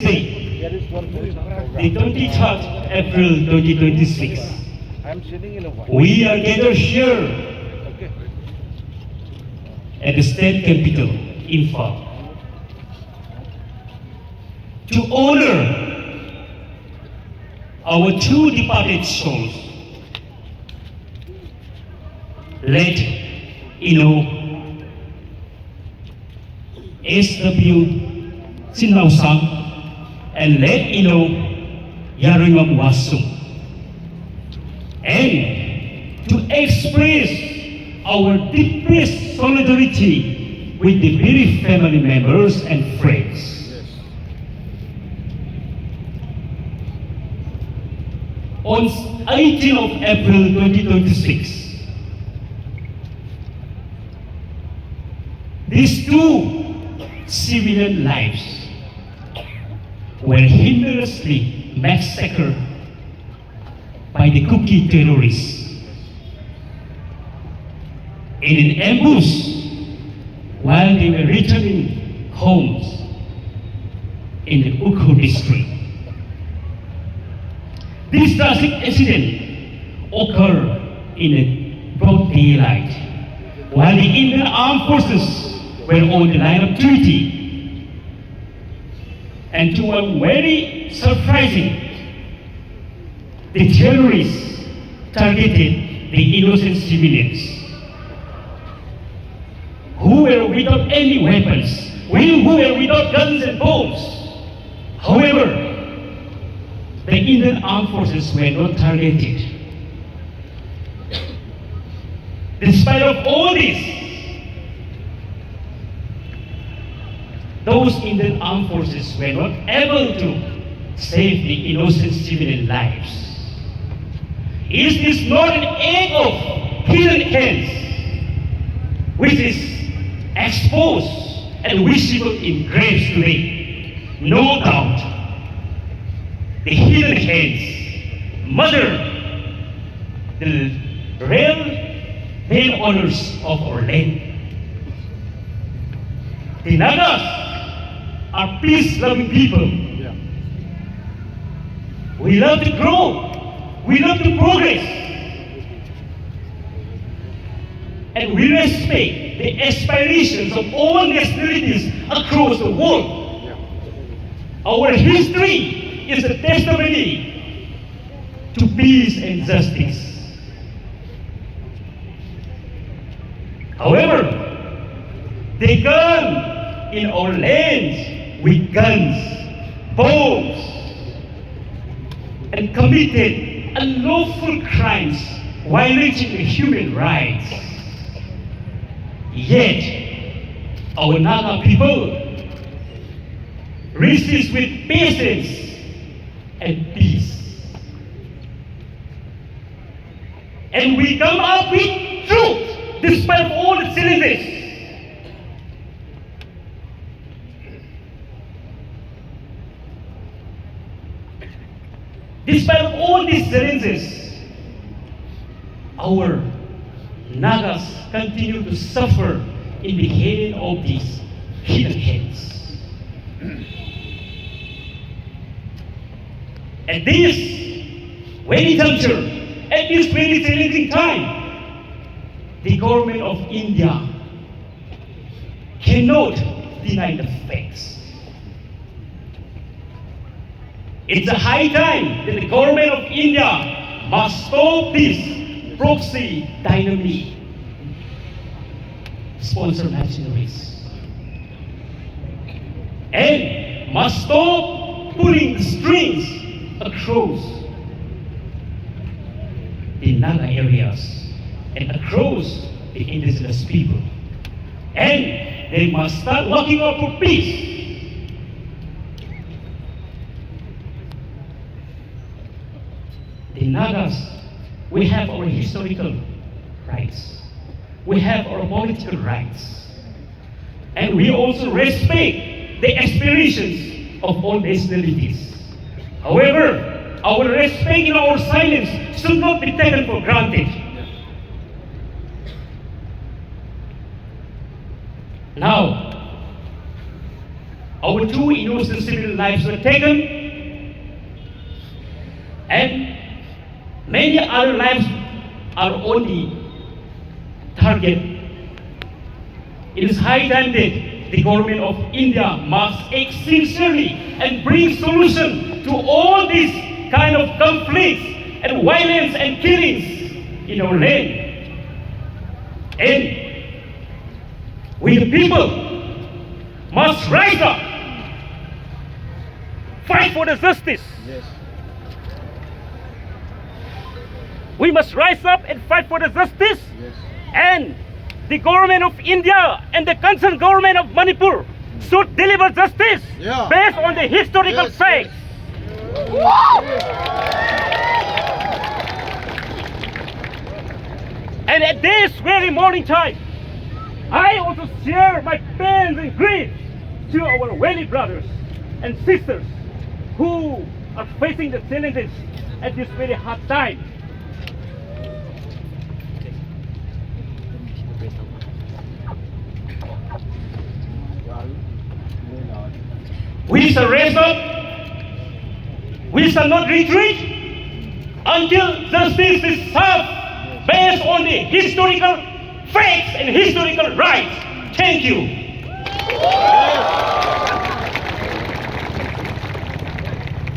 Day, the 23rd April 2026. We are gathered here at the state capital, Imphal, to honor our two departed souls, late S.W. Chinaoshang and late Yaruingam Vashum, and to express our deepest solidarity with the bereaved family members and friends. On 18th of April 2026, these two civilian lives were hideously massacred by the Kuki terrorists in an ambush while they were returning homes in the Kuki district. This tragic incident occurred in a broad daylight while the Indian Armed Forces were on the line of duty. And to a very surprising, the terrorists targeted the innocent civilians who were without any weapons, who were without guns and bombs. However, the Indian Armed Forces were not targeted. Despite of all this, those Indian Armed Forces were not able to save the innocent civilian lives. Is this not an act of hidden hands, which is exposed and visible in graves today? No doubt, the hidden hands murder the real main owners of our land. The Nagas are peace-loving people. We love to grow. We love to progress. And we respect the aspirations of all nationalities across the world. Our history is a testimony to peace and justice. However, they come in our lands with guns, bombs, and committed unlawful crimes violating the human rights. Yet, our Naga people resist with patience and peace. And we come up with truth despite all the challenges. Despite all these challenges, our Nagas continue to suffer in the hand of these hidden hands. At this very juncture, at this very challenging time, the government of India cannot deny the facts. It's a high time that the government of India must stop this proxy dynamic sponsored mercenaries and must stop pulling the strings across the Naga areas and across the indigenous people. And they must start looking out for peace. The Nagas, we have our historical rights. We have our political rights. And we also respect the aspirations of all nationalities. However, our respect and our silence should not be taken for granted. Now, our two innocent civilian lives were taken, and many other lives are on the target. It is high time that the government of India must act sincerely and bring solution to all these kind of conflicts and violence and killings in our land. And we the people must rise up, fight for the justice. Yes. We must rise up and fight for the justice. Yes. And the government of India and the concerned government of Manipur should deliver justice based on the historical facts. And at this very morning time, I also share my pains and grief to our Wali brothers and sisters who are facing the challenges at this very hard time. We shall rise up, we shall not retreat until justice is served based on the historical facts and historical rights. Thank you.